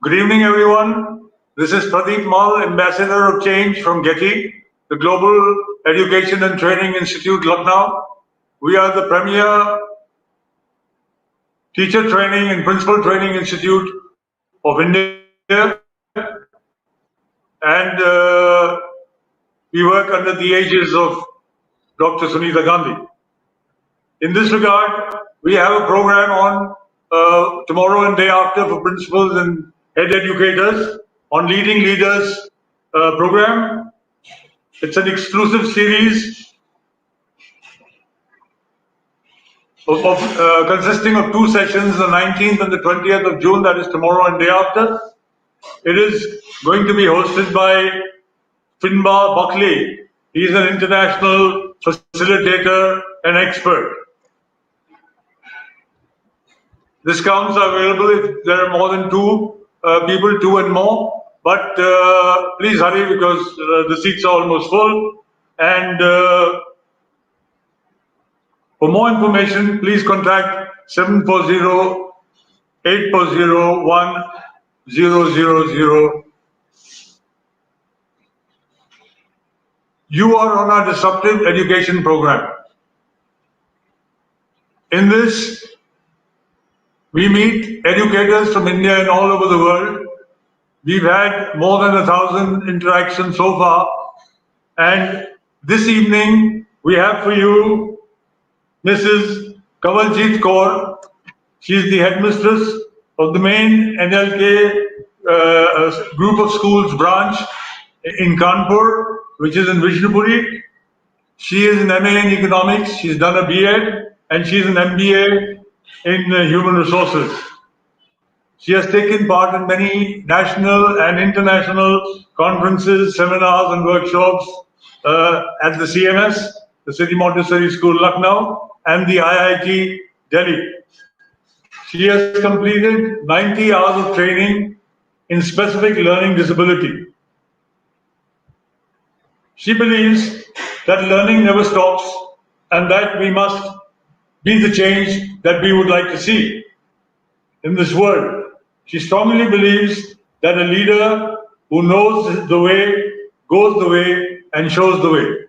Good evening, everyone. This is Pradeep, Ambassador of Change from GETI, the Global Education and Training Institute, Lucknow. We are the premier teacher training and principal training institute of India, and we work under the aegis of Dr. Sunita Gandhi. In this regard, we have a program on tomorrow and day after for principals and head educators on Leading Leaders program. It's an exclusive series consisting of 2 sessions, the 19th and the 20th of June, that is tomorrow and day after. It is going to be hosted by Finbar Buckley. He is an international facilitator and expert. Discounts are available if there are more than 2 people, 2 and more. But please hurry because the seats are almost full. And for more information, please contact 740-840-1000. You are on our disruptive education program. In this, we meet educators from India and all over the world. We've had more than 1,000 interactions so far. And this evening, we have for you Mrs. Kawaljeet Kaur. She's the headmistress of the main NLK group of schools branch in Kanpur, which is in Vishnupuri. She is an MA in economics. She's done a B.Ed and she's an MBA in human resources. She has taken part in many national and international conferences, seminars and workshops at the CMS, the City Montessori School, Lucknow, and the IIT, Delhi. She has completed 90 hours of training in specific learning disability. She believes that learning never stops and that we must be the change that we would like to see in this world. She strongly believes that a leader who knows the way, goes the way, and shows the way.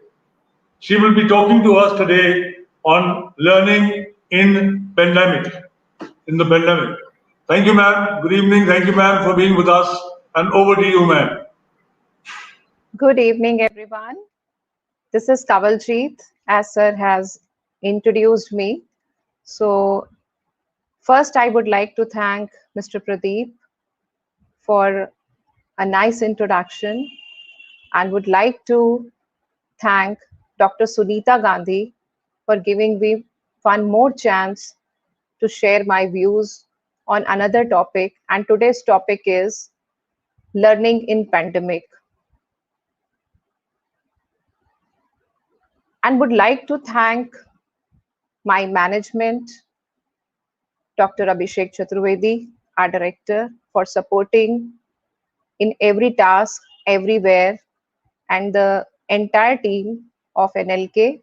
She will be talking to us today on learning in the pandemic. Thank you, ma'am. Good evening. Thank you, ma'am, for being with us. And over to you, ma'am. Good evening, everyone. This is Kawaljeet, as sir has introduced me. So first, I would like to thank Mr. Pradeep for a nice introduction and would like to thank Dr. Sunita Gandhi for giving me one more chance to share my views on another topic. And today's topic is learning in pandemic. And would like to thank my management, Dr. Abhishek Chaturvedi, our director, for supporting in every task, everywhere, and the entire team of NLK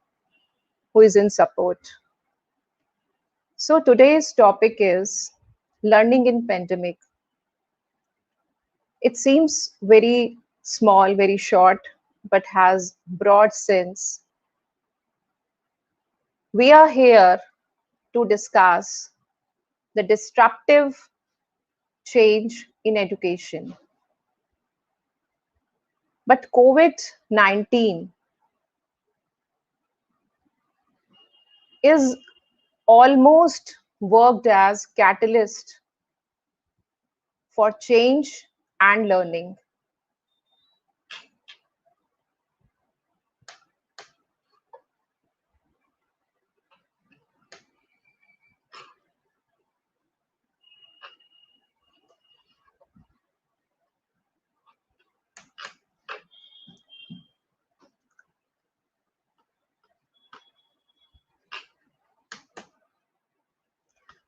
who is in support. So today's topic is learning in pandemic. It seems very small, very short, but has broad sense. We are here to discuss the disruptive change in education. But COVID-19 is almost worked as catalyst for change and learning.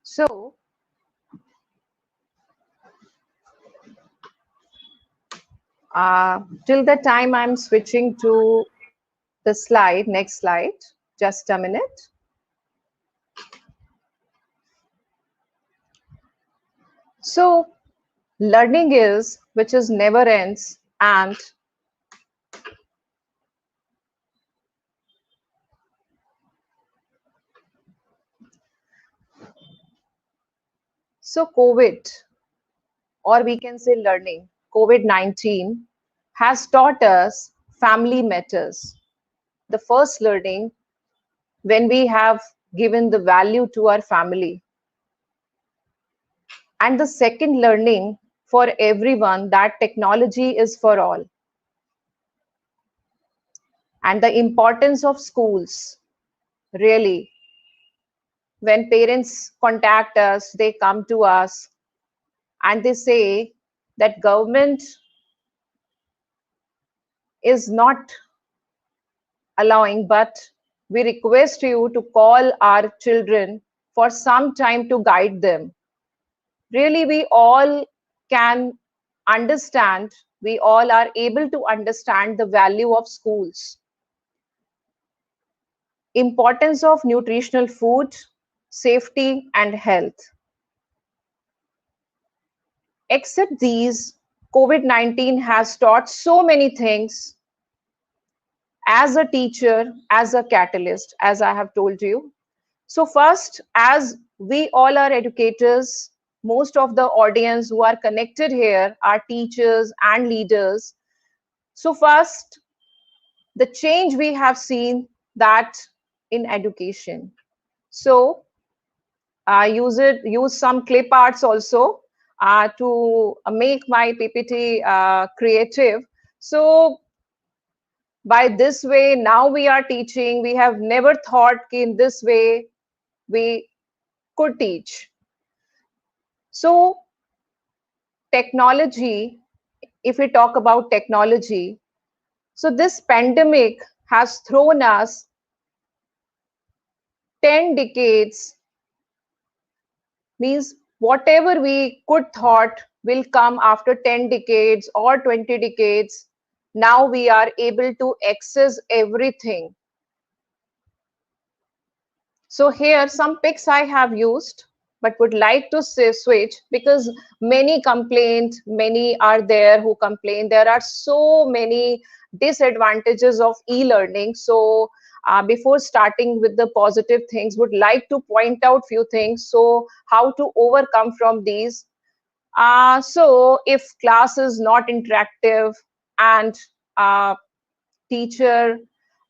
So, till the time I'm switching to the slide, next slide, just a minute. So, learning is which is never ends, and so COVID, or we can say learning, COVID-19 has taught us family matters. The first learning, when we have given the value to our family, and the second learning for everyone, that technology is for all, and the importance of schools. Really, when parents contact us, they come to us and they say that government is not allowing, but we request you to call our children for some time to guide them. Really, we all can understand, we all are able to understand the value of schools, importance of nutritional food, safety and health. Except these, COVID-19 has taught so many things as a teacher, as a catalyst, as I have told you. So first, as we all are educators, most of the audience who are connected here are teachers and leaders. So first, the change we have seen that in education. So I use some clip arts also to make my PPT creative. So by this way, now we are teaching. We have never thought in this way we could teach. So technology, if we talk about technology, so this pandemic has thrown us 10 decades, means whatever we could thought will come after 10 decades or 20 decades, now we are able to access everything. So here some pics I have used, but would like to say switch because many complaint, many are there who complain. There are so many disadvantages of e-learning. So before starting with the positive things, would like to point out few things. So how to overcome from these. So if class is not interactive and teacher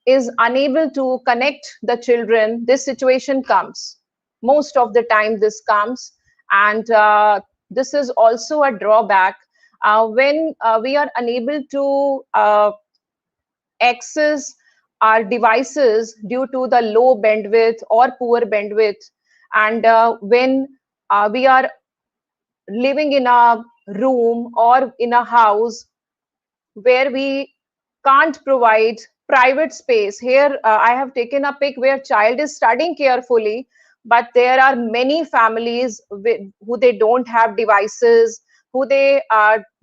is unable to connect the children, this situation comes. Most of the time this comes, and this is also a drawback when we are unable to access our devices due to the low bandwidth or poor bandwidth, and when we are living in a room or in a house where we can't provide private space. Here I have taken a pic where child is studying carefully, but there are many families who they don't have devices, who they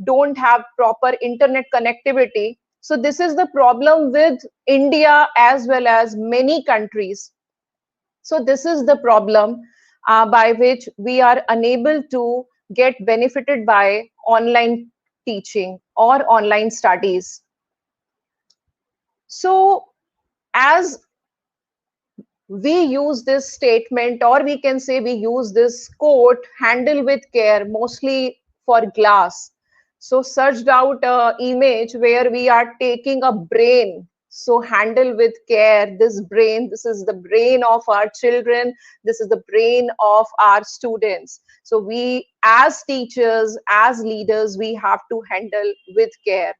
don't have proper internet connectivity. So this is the problem with India as well as many countries. So this is the problem by which we are unable to get benefited by online teaching or online studies. So as we use this statement, or we can say we use this quote, handle with care, mostly for glass. So searched out a image where we are taking a brain. So handle with care, this brain, this is the brain of our children, this is the brain of our students. So we as teachers, as leaders, we have to handle with care.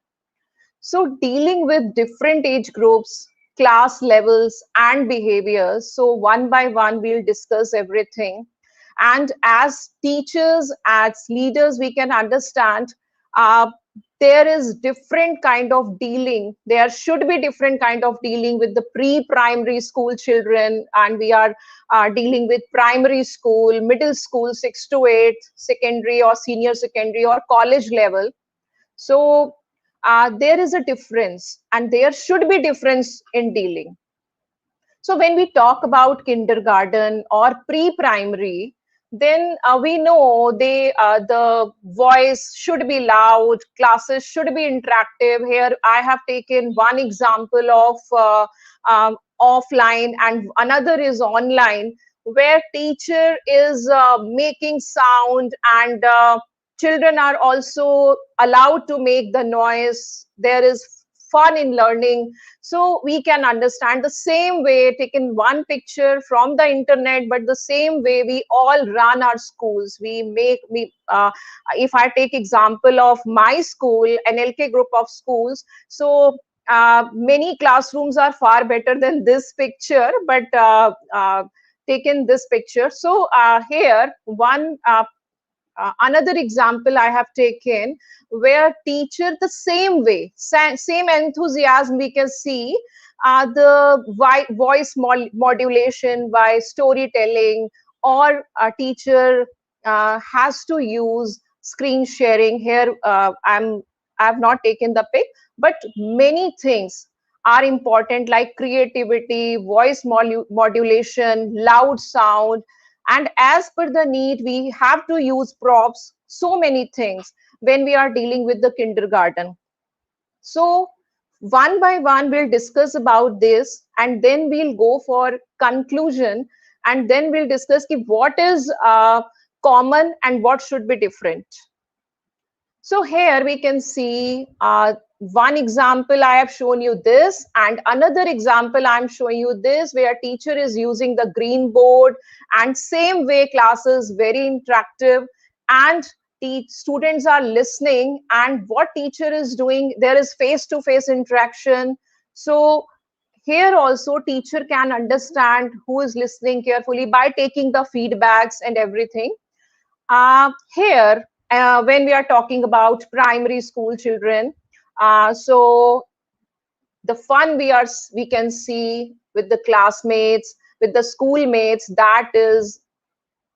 So dealing with different age groups, class levels and behaviors. So one by one, we'll discuss everything. And as teachers, as leaders, we can understand there is different kind of dealing. There should be different kind of dealing with the pre-primary school children. And we are dealing with primary school, middle school, 6 to 8, secondary or senior secondary or college level. So there is a difference, and there should be difference in dealing. So when we talk about kindergarten or pre-primary, then we know the voice should be loud, classes should be interactive. Here I have taken one example of offline and another is online, where teacher is making sound and children are also allowed to make the noise. There is fun in learning. So we can understand the same way, taken one picture from the internet, but the same way we all run our schools. If I take example of my school, NLK group of schools, so many classrooms are far better than this picture, but taken this picture. So here one another example I have taken, where teacher the same way, same enthusiasm we can see, the voice modulation by storytelling, or a teacher has to use screen sharing. Here I've not taken the pic, but many things are important, like creativity, voice modulation, loud sound, and as per the need we have to use props, so many things when we are dealing with the kindergarten. So one by one we'll discuss about this, and then we'll go for conclusion, and then we'll discuss what is common and what should be different. So here we can see one example. I have shown you this, and another example I'm showing you this, where teacher is using the green board, and same way classes very interactive, and students are listening, and what teacher is doing, there is face-to-face interaction. So here also teacher can understand who is listening carefully by taking the feedbacks and everything. Here, when we are talking about primary school children, so the fun we can see with the classmates, with the schoolmates, that is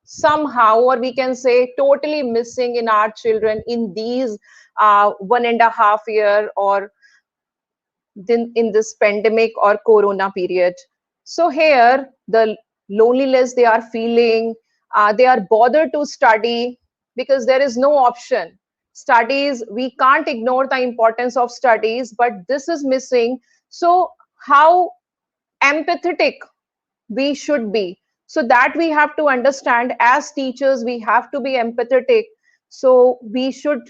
somehow, or we can say totally missing in our children in these 1.5 year, or in this pandemic or corona period. So here the loneliness they are feeling, they are bothered to study because there is no option. Studies, we can't ignore the importance of studies, but this is missing. So how empathetic we should be, so that we have to understand, as teachers we have to be empathetic. So we should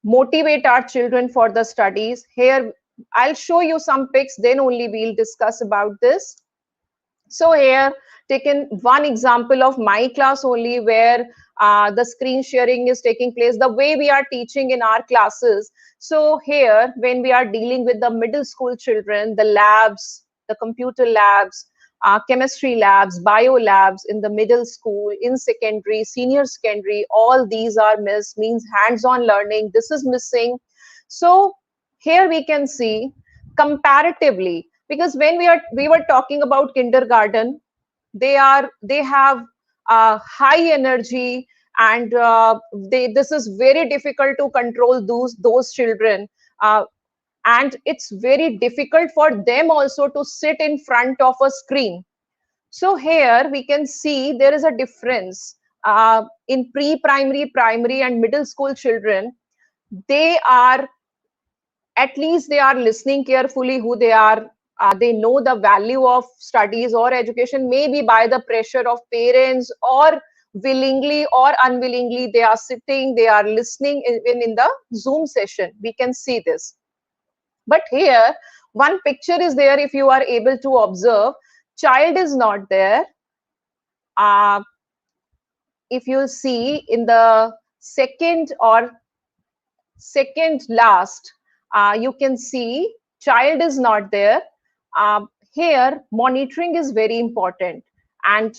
motivate our children for the studies. Here I'll show you some pics, then only we'll discuss about this. So here taken one example of my class only, where the screen sharing is taking place, the way we are teaching in our classes. So here when we are dealing with the middle school children, the labs, the computer labs, chemistry labs, bio labs in the middle school, in secondary, senior secondary, all these are missed, means hands-on learning, this is missing. So here we can see comparatively, because when we were talking about kindergarten, they have high energy, and this is very difficult to control those children, and it's very difficult for them also to sit in front of a screen. So here we can see there is a difference in pre-primary, primary and middle school children. They are, at least they are listening carefully who they are. They know the value of studies or education, maybe by the pressure of parents, or willingly or unwillingly they are sitting, they are listening. Even in the Zoom session we can see this. But here one picture is there, if you are able to observe, child is not there. If you see in the second or second last, you can see child is not there. Here monitoring is very important, and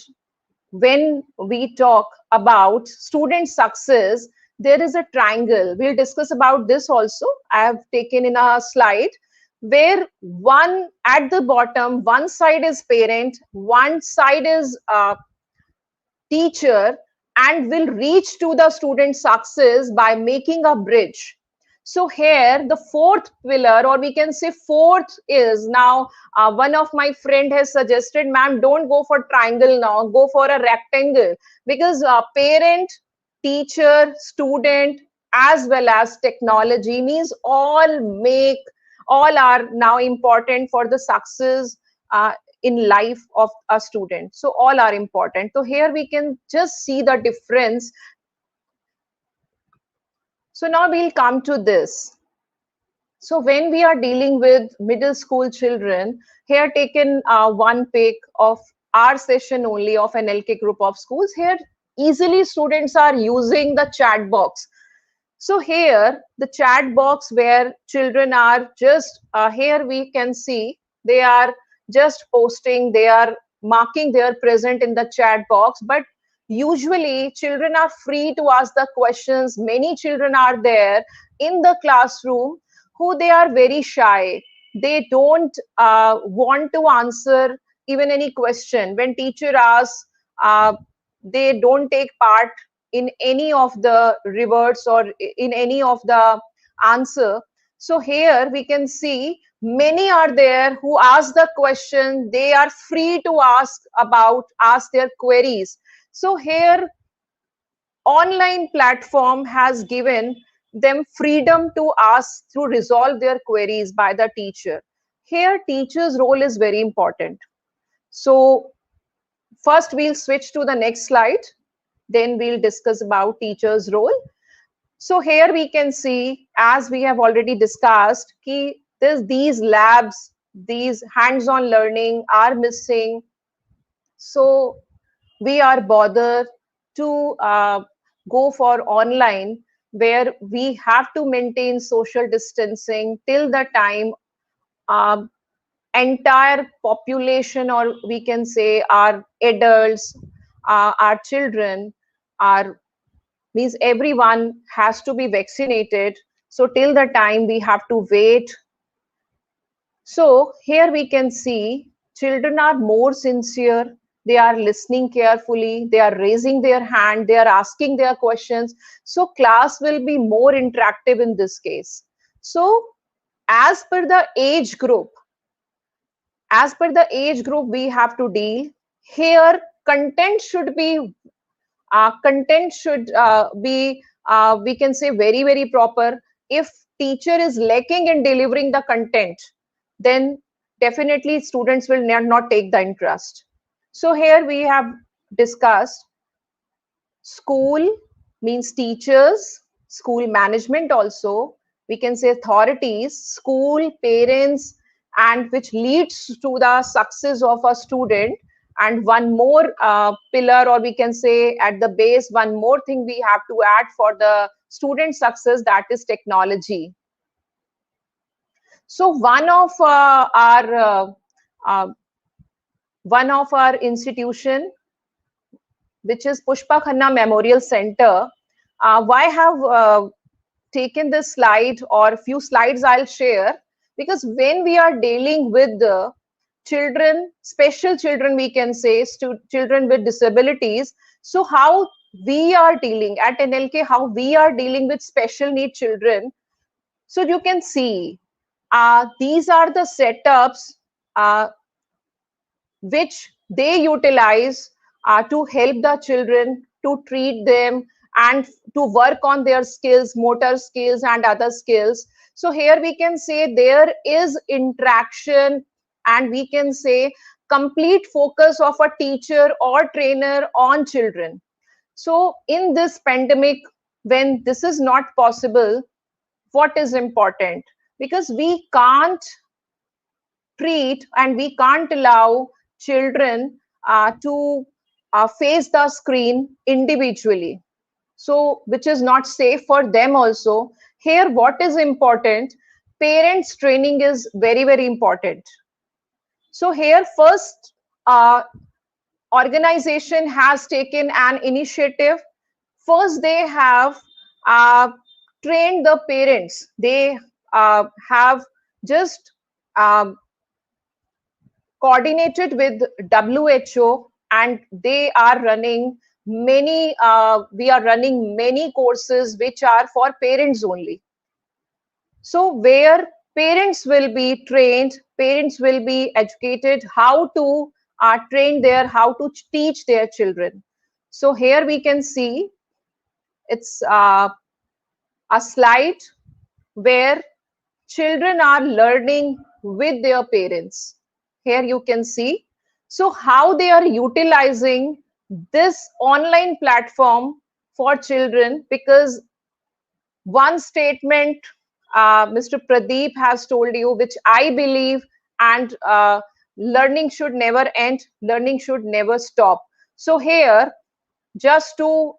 when we talk about student success, there is a triangle. We'll discuss about this also. I have taken in a slide, where one at the bottom, one side is parent, one side is teacher, and will reach to the student success by making a bridge. So here the fourth pillar, or we can say fourth, is now one of my friend has suggested, ma'am, don't go for triangle now, go for a rectangle, because parent, teacher, student, as well as technology means all are now important for the success in life of a student. So all are important. So here we can just see the difference. So now we'll come to this. So when we are dealing with middle school children, here taken one pic of our session only of an LK group of schools. Here easily students are using the chat box. So here the chat box where children are just, here we can see they are just posting, they are marking their present in the chat box, but usually children are free to ask the questions. Many children are there in the classroom who they are very shy. They don't want to answer even any question. When teacher asks, they don't take part in any of the reverts or in any of the answer. So here we can see many are there who ask the question. They are free to ask their queries. So here online platform has given them freedom to ask, to resolve their queries by the teacher. Here teacher's role is very important. So first we'll switch to the next slide, then we'll discuss about teacher's role. So here we can see, as we have already discussed, these labs, these hands-on learning are missing. So we are bothered to go for online, where we have to maintain social distancing till the time uh, entire population, or we can say our adults, our children, are means everyone has to be vaccinated. So till the time we have to wait. So here we can see children are more sincere. They are listening carefully. They are raising their hand. They are asking their questions. So class will be more interactive in this case. So as per the age group, we have to deal. Here content should be we can say very proper. If teacher is lacking in delivering the content, then definitely students will not take the interest. So here we have discussed school means teachers, school management also, we can say authorities, school, parents, and which leads to the success of a student. And one more pillar, or we can say at the base, one more thing we have to add for the student success, that is technology. So one of our institution, which is Pushpa Khanna Memorial Center. Why have taken this slide, or few slides I'll share, because when we are dealing with the children, special children, we can say children with disabilities, so how we are dealing at NLK, how we are dealing with special need children. So you can see these are the setups which they utilize to help the children, to treat them, and to work on their skills, motor skills and other skills. So here we can say there is interaction, and we can say complete focus of a teacher or trainer on children. So in this pandemic, when this is not possible, what is important? Because we can't treat and we can't allow children to face the screen individually, so which is not safe for them also. Here what is important, parents training is very important. So here first organization has taken an initiative. First they have uh, trained the parents. They have just um, coordinated with WHO, and they are running many we are running many courses which are for parents only. So where parents will be trained, parents will be educated how to train how to teach their children. So here we can see it's a slide where children are learning with their parents. Here you can see. So how they are utilizing this online platform for children, because one statement Mr. Pradeep has told you, which I believe, and learning should never end, learning should never stop. So here, just to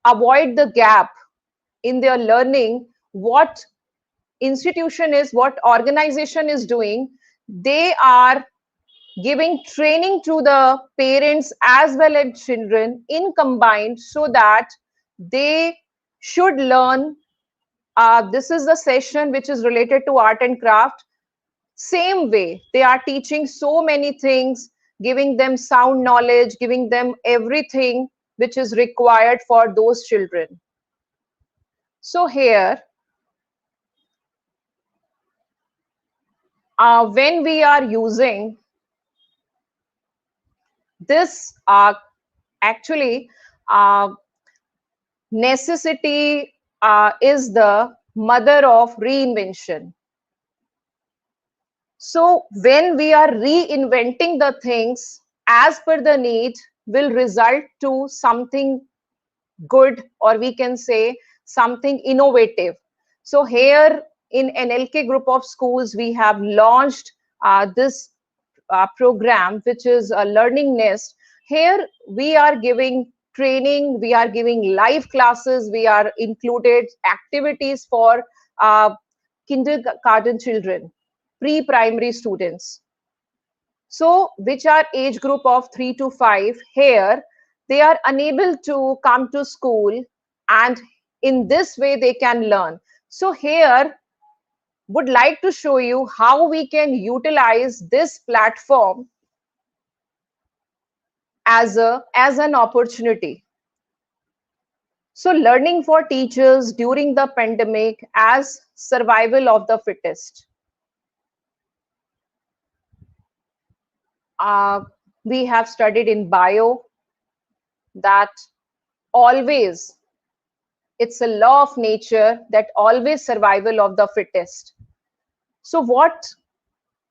avoid the gap in their learning, what institution is, what organization is doing, they are giving training to the parents as well as children in combined, so that they should learn. This is the session which is related to art and craft. Same way, they are teaching so many things, giving them sound knowledge, giving them everything which is required for those children. So here, when we are using this, actually, necessity is the mother of reinvention. So when we are reinventing the things as per the need, will result to something good, or we can say something innovative. So here in NLK group of schools, we have launched this program, which is a learning nest. Here we are giving training, we are giving live classes, we are included activities for kindergarten children, pre-primary students. So which are age group of 3 to 5. Here they are unable to come to school, and in this way they can learn. So here would like to show you how we can utilize this platform as an opportunity. So learning for teachers during the pandemic as survival of the fittest. We have studied in bio that always, it's a law of nature that always survival of the fittest. So what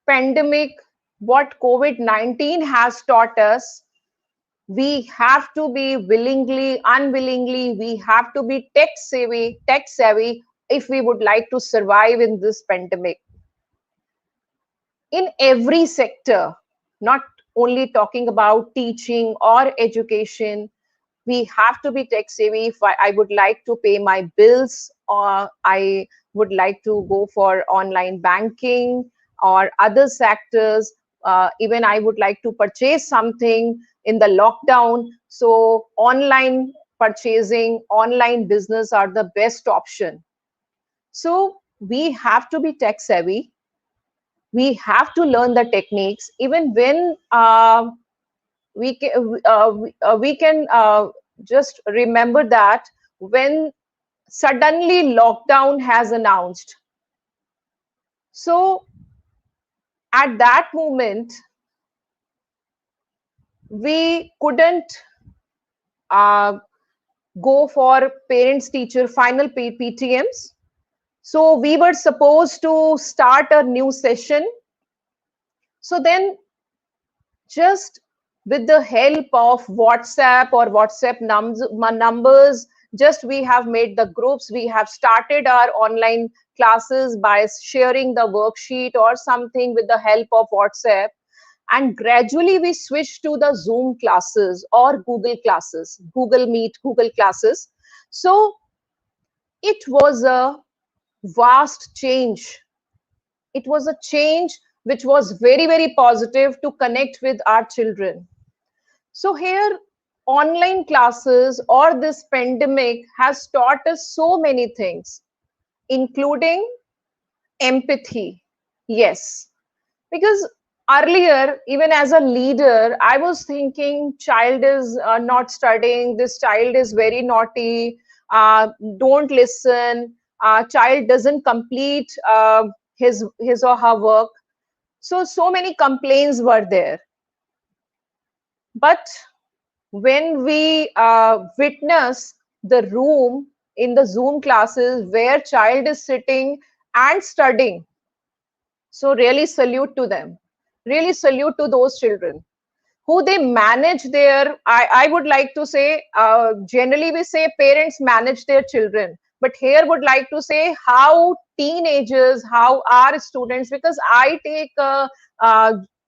pandemic, what COVID-19 has taught us, we have to be willingly, unwillingly, we have to be tech savvy if we would like to survive in this pandemic. In every sector, not only talking about teaching or education, we have to be tech savvy. If I would like to pay my bills, or I would like to go for online banking or other sectors, even I would like to purchase something in the lockdown. So online purchasing, online business are the best option. So we have to be tech savvy. We have to learn the techniques, even when we can just remember that when suddenly lockdown has announced. So at that moment, we couldn't go for parents teacher final PTMs. So we were supposed to start a new session. So then, just with the help of WhatsApp or WhatsApp numbers, just we have made the groups, we have started our online classes by sharing the worksheet or something with the help of WhatsApp. And gradually we switched to the Zoom classes or Google classes, Google Meet, Google classes. So it was a vast change. It was a change which was very, very positive to connect with our children. So here, online classes or this pandemic has taught us so many things, including empathy. Yes, because earlier, even as a leader, I was thinking child is not studying, this child is very naughty, don't listen. child doesn't complete his or her work. So many complaints were there. But when we witness the room in the Zoom classes where child is sitting and studying, so really salute to them. Really salute to those children who they manage their, I would like to say, generally we say parents manage their children, but here would like to say how teenagers, how our students, because I take uh,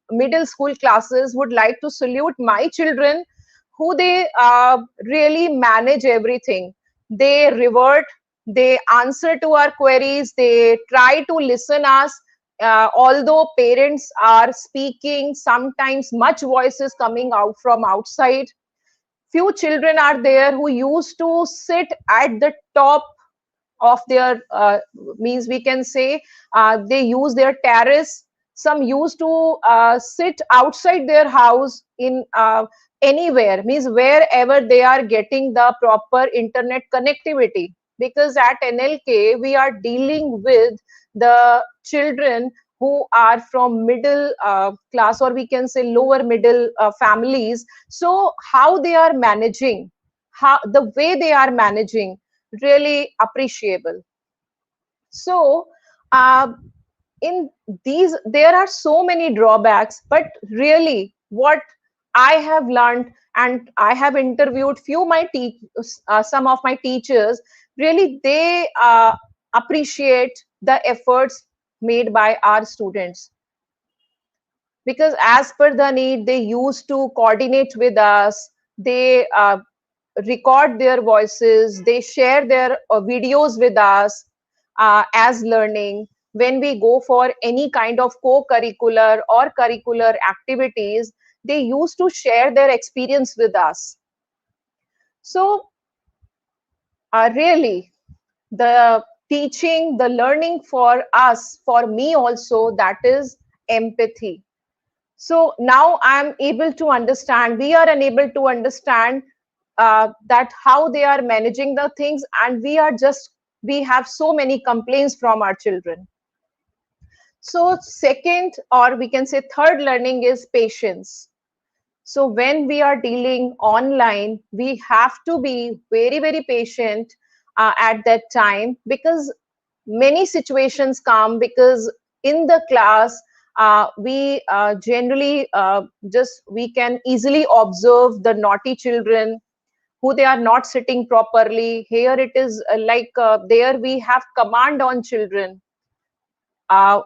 middle school classes, would like to salute my children who they really manage everything. They revert, they answer to our queries, they try to listen us, although parents are speaking, sometimes much voices coming out from outside. Few children are there who used to sit at the top of their, means we can say, they use their terrace. Some used to sit outside their house in anywhere, means wherever they are getting the proper internet connectivity. Because at NLK we are dealing with the children who are from middle class, or we can say lower middle families. So how they are managing, how the way they are managing, really appreciable. So uh, in these there are so many drawbacks, but really what I have learned, and I have interviewed few some of my teachers, really they appreciate the efforts made by our students, because as per the need they used to coordinate with us. They record their voices, they share their videos with us as learning. When we go for any kind of co-curricular or curricular activities, they used to share their experience with us. So really, the teaching, the learning for us, for me also, that is empathy. So now I'm able to understand, we are unable to understand that how they are managing the things, and we have so many complaints from our children. So second, or we can say third learning is patience. So when we are dealing online, we have to be very, very patient at that time, because many situations come, because in the class we generally just we can easily observe the naughty children who they are not sitting properly. Here it is like there we have command on children,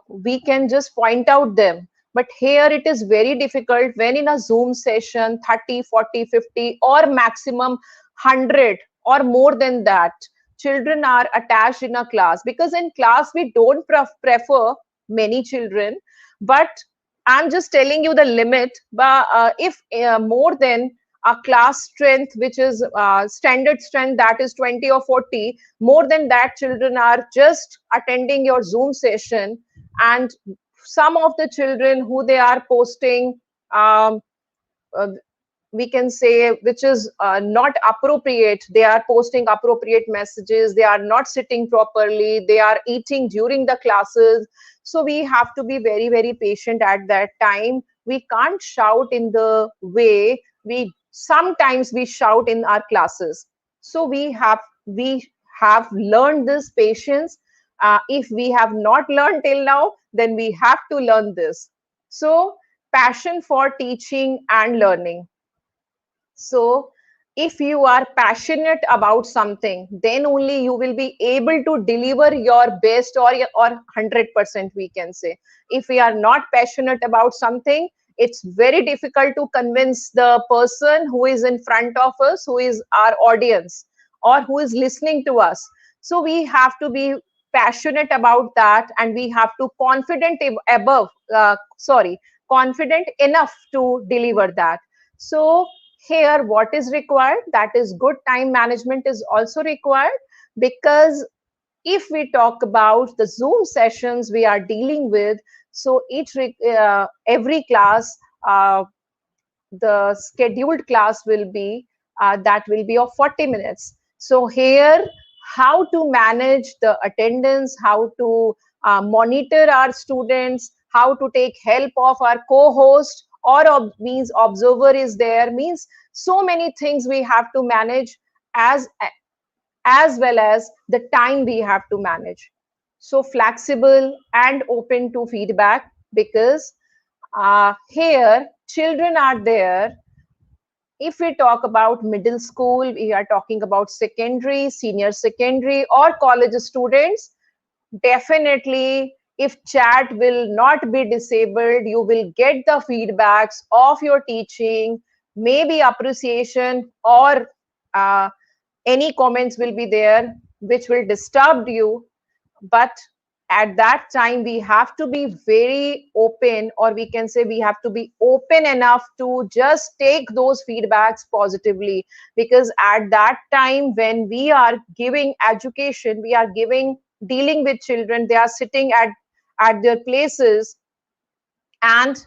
we can just point out them. But here it is very difficult when in a Zoom session 30, 40, 50, or maximum 100 or more than that children are attached in a class. Because in class we don't prefer many children, but I'm just telling you the limit. But if more than a class strength, which is standard strength, that is 20 or 40, more than that children are just attending your Zoom session. And some of the children who they are posting uh, we can say, which is not appropriate, they are posting appropriate messages, they are not sitting properly, they are eating during the classes. So we have to be very, very patient at that time. We can't shout in the way we sometimes we shout in our classes. So we have learned this patience. If we have not learned till now, then we have to learn this. So passion for teaching and learning. So if you are passionate about something, then only you will be able to deliver your best, or 100%, we can say. If we are not passionate about something, it's very difficult to convince the person who is in front of us, who is our audience, or who is listening to us. So we have to be passionate about that, and we have to confident enough to deliver that. So here what is required, that is good time management is also required. Because if we talk about the Zoom sessions we are dealing with, so every class, the scheduled class will be that will be of 40 minutes. So here how to manage the attendance, how to monitor our students, how to take help of our co-host, or means observer is there, means so many things we have to manage, as well as the time we have to manage. So flexible and open to feedback, because here children are there. If we talk about middle school, we are talking about secondary, senior secondary, or college students. Definitely, if chat will not be disabled, you will get the feedbacks of your teaching, maybe appreciation, or uh, any comments will be there which will disturb you. But at that time we have to be very open, or we can say we have to be open enough to just take those feedbacks positively, because at that time when we are giving education, we are giving, dealing with children, they are sitting at their places, and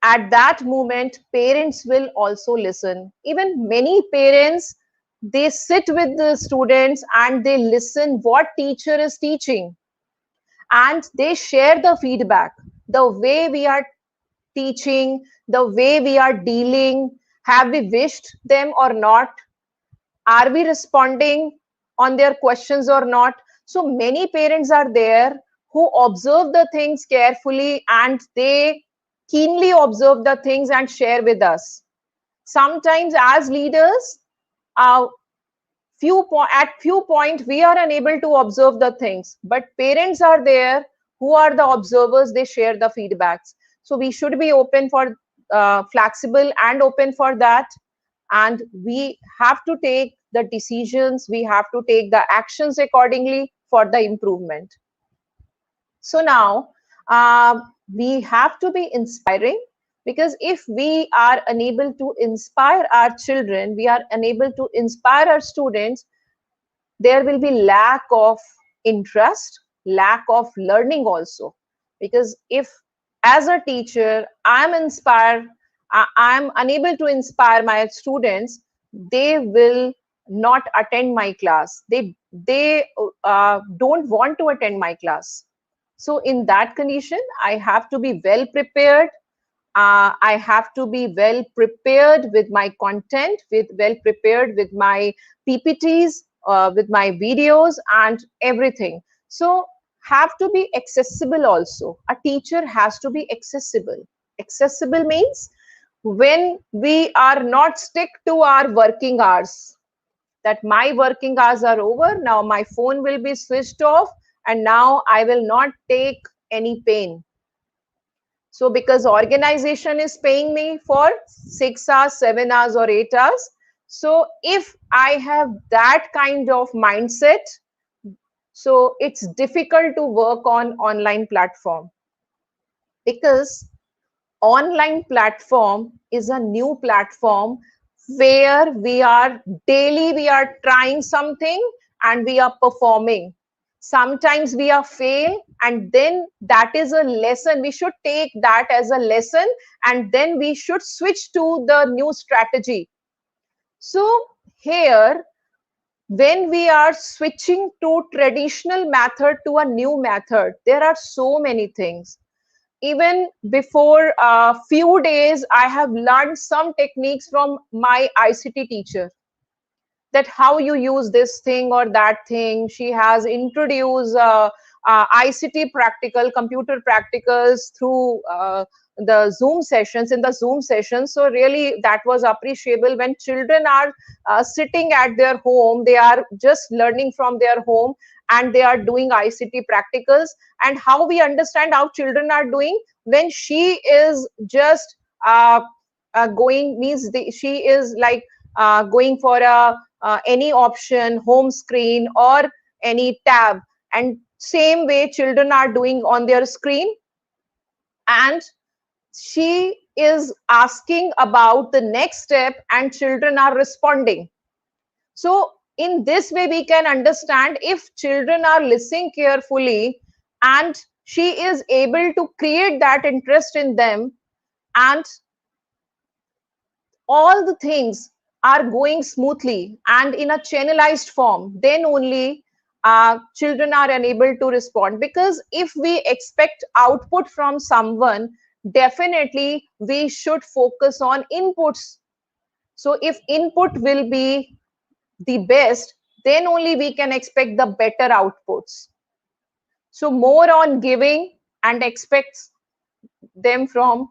at that moment parents will also listen. Even many parents, they sit with the students and they listen what teacher is teaching, and they share the feedback, the way we are teaching, the way we are dealing, have we wished them or not, are we responding on their questions or not. So many parents are there who observe the things carefully, and they keenly observe the things and share with us. Sometimes as leaders, uh, at few point we are unable to observe the things, but parents are there who are the observers, they share the feedbacks. So we should be open for, flexible and open for that, and we have to take the decisions, we have to take the actions accordingly for the improvement. So now we have to be inspiring, because if we are unable to inspire our children, we are unable to inspire our students, there will be lack of interest, lack of learning also. Because if as a teacher I'm inspired, I'm unable to inspire my students, they will not attend my class, they don't want to attend my class. So in that condition I have to be well prepared, I have to be well prepared with my content, with well prepared with my PPTs, with my videos and everything. So have to be accessible also. A teacher has to be accessible. Accessible means when we are not stick to our working hours, that my working hours are over, now my phone will be switched off, and now I will not take any pain. So because organization is paying me for 6 hours, 7 hours or 8 hours. So if I have that kind of mindset, so it's difficult to work on online platform, because online platform is a new platform where we are daily, we are trying something and we are performing. Sometimes we are fail, and then that is a lesson, we should take that as a lesson, and then we should switch to the new strategy. So here, when we are switching to traditional method to a new method, there are so many things. Even before a few days I have learned some techniques from my ICT teacher, that how you use this thing or that thing. She has introduced ICT practical, computer practicals through the Zoom sessions, in the Zoom sessions. So really that was appreciable. When children are sitting at their home, they are just learning from their home, and they are doing ICT practicals. And how we understand how children are doing, when she is just going, means she is like going for a any option, home screen or any tab, and same way children are doing on their screen, and she is asking about the next step and children are responding. So in this way we can understand if children are listening carefully and she is able to create that interest in them, and all the things are going smoothly and in a channelized form, then only children are unable to respond. Because if we expect output from someone, definitely we should focus on inputs. So if input will be the best, then only we can expect the better outputs. So more on giving and expects them from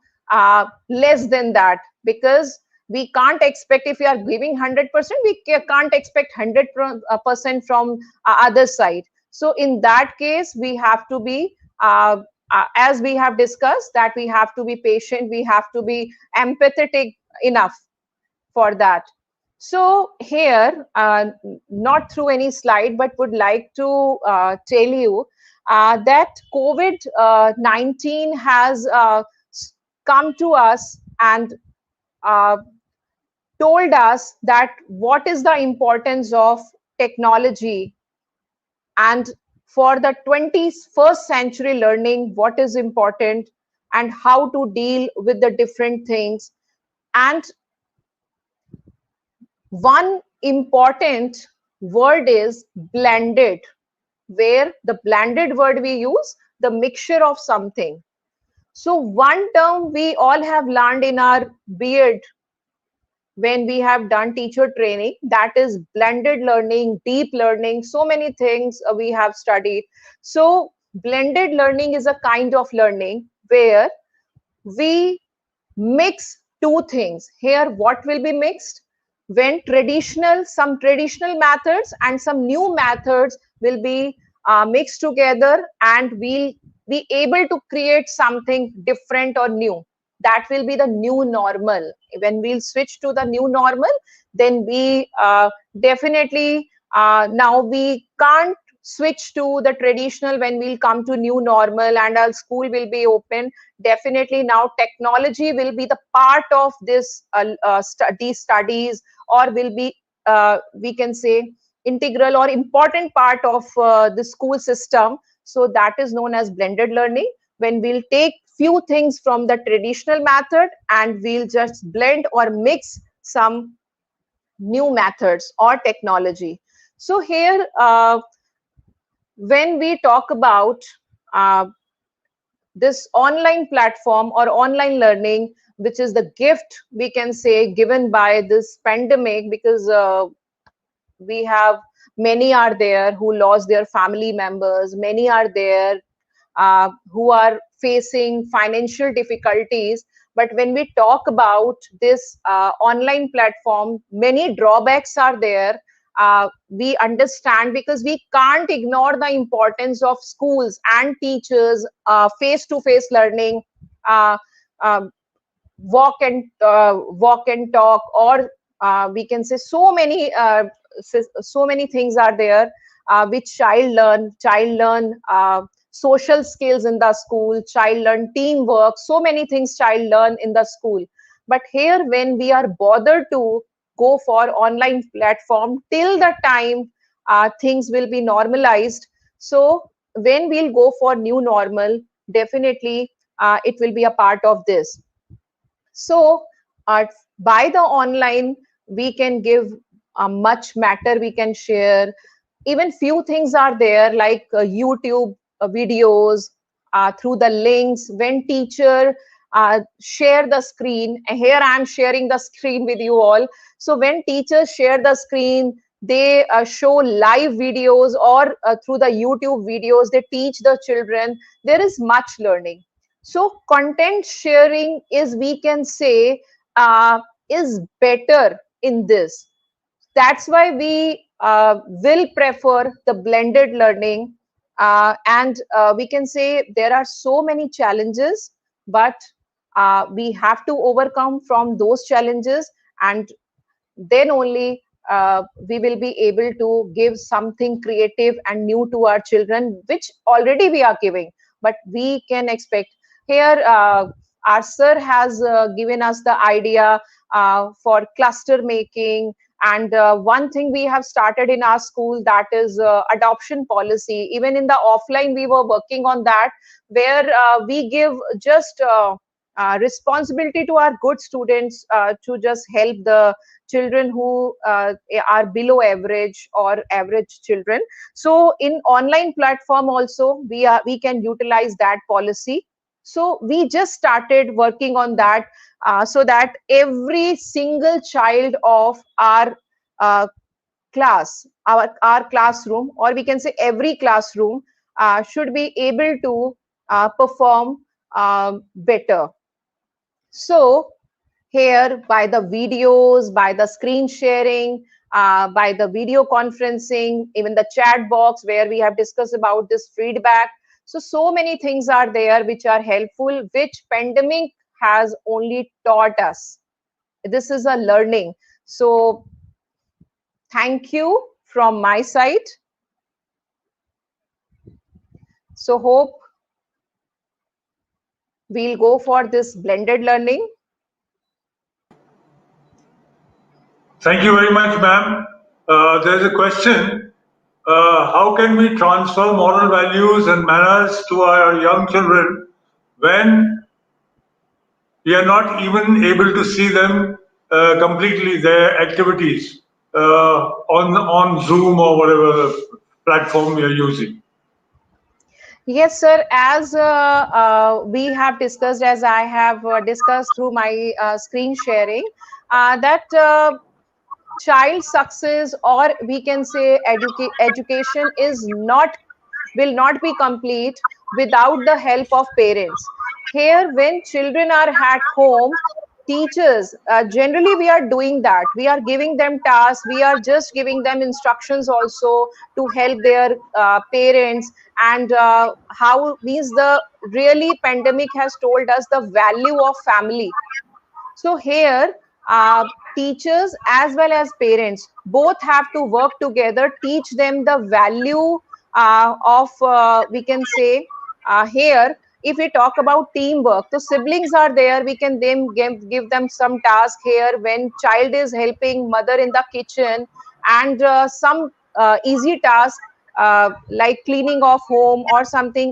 less than that, because we can't expect, if we are giving 100%, we can't expect 100% from other side. So in that case, we have to be as we have discussed, that we have to be patient, we have to be empathetic enough for that. So here, not through any slide, but would like to tell you that COVID-19 has come to us and told us that what is the importance of technology, and for the 21st century learning, what is important and how to deal with the different things. And one important word is blended, where the blended word we use, the mixture of something. So one term we all have learned in our BEd when we have done teacher training, that is blended learning, deep learning, so many things we have studied. So blended learning is a kind of learning where we mix two things. Here, what will be mixed? When some traditional methods and some new methods will be mixed together, and we'll be able to create something different or new. That will be the new normal. When we'll switch to the new normal, then we definitely now we can't switch to the traditional when we'll come to new normal and our school will be open. Definitely now technology will be the part of this these studies, or will be we can say integral or important part of the school system. So that is known as blended learning, when we'll take few things from the traditional method and we'll just blend or mix some new methods or technology. So here when we talk about uh, this online platform or online learning, which is the gift we can say given by this pandemic, because we have many are there who lost their family members, many are there who are facing financial difficulties. But when we talk about this online platform, many drawbacks are there. We understand, because we can't ignore the importance of schools and teachers, face-to-face learning, uh, um, walk and talk, or we can say so many things are there which child learn social skills in the school, child learn teamwork, so many things child learn in the school. But here when we are bothered to go for online platform till the time things will be normalized, so when we'll go for new normal, definitely it will be a part of this. So by the online, we can give much matter we can share. Even few things are there like YouTube videos, through the links. When teacher share the screen, and here I am sharing the screen with you all. So when teachers share the screen, they show live videos, or through the YouTube videos, they teach the children. There is much learning. So content sharing is, we can say, is better in this. That's why we will prefer the blended learning. And we can say there are so many challenges, but we have to overcome from those challenges, and then only we will be able to give something creative and new to our children, which already we are giving, but we can expect. Here our sir has given us the idea for cluster making, and one thing we have started in our school, that is adoption policy. Even in the offline we were working on that, where we give just responsibility to our good students to just help the children who are below average or average children. So in online platform also we can utilize that policy. So we just started working on that so that every single child of our class, our classroom, or we can say every classroom should be able to perform better. So here, by the videos, by the screen sharing, by the video conferencing, even the chat box where we have discussed about this feedback. So many things are there which are helpful, which pandemic has only taught us. This is a learning. So thank you from my side. So hope we'll go for this blended learning. Thank you very much, ma'am. There's a question. How can we transfer moral values and manners to our young children when we are not even able to see them completely, their activities on Zoom or whatever platform we are using? Yes, sir. As we have discussed, as I have discussed through my screen sharing, that child success, or we can say education, will not be complete without the help of parents. Here, when children are at home, teachers, generally we are doing that. We are giving them tasks, we are just giving them instructions also to help their parents. And how means the really pandemic has told us the value of family. So here, teachers as well as parents both have to work together, teach them the value of, we can say, here, if we talk about teamwork, so siblings are there, we can then give them some task here when child is helping mother in the kitchen, and some easy task like cleaning of home or something.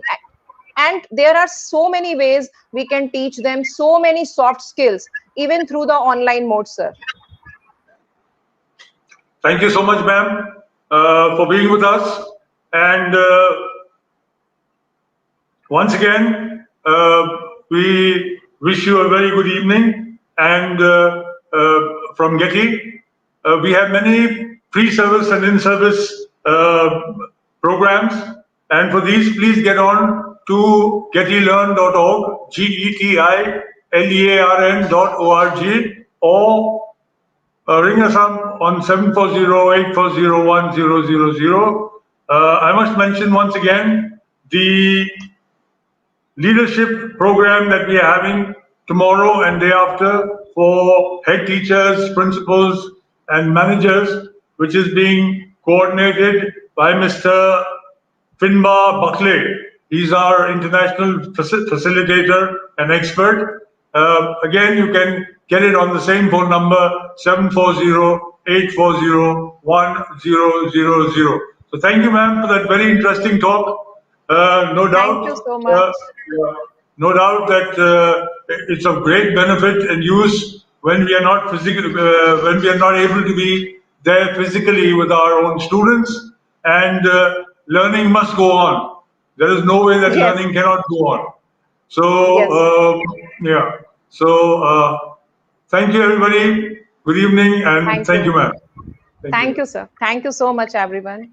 And there are so many ways we can teach them so many soft skills even through the online mode, sir. Thank you so much, ma'am, for being with us. And once again, we wish you a very good evening. And from GETI, we have many pre-service and in-service programs. And for these, please get on to getilearn.org, GETILEARN.org, or ring us up on 740-840-1000. I must mention once again the leadership program that we are having tomorrow and day after for head teachers, principals, and managers, which is being coordinated by Mr. Finbar Buckley. He's our international facilitator and expert. Again, you can get it on the same phone number, 740-840-1000. So thank you, ma'am, for that very interesting talk. No doubt. Thank you so much. No doubt that it's of great benefit and use when we are not when we are not able to be there physically with our own students, and learning must go on. There is no way that Yes. learning cannot go on. So Yes. yeah. So thank you, everybody. Good evening, and thank you, ma'am. Thank you, sir. Thank you so much, everyone.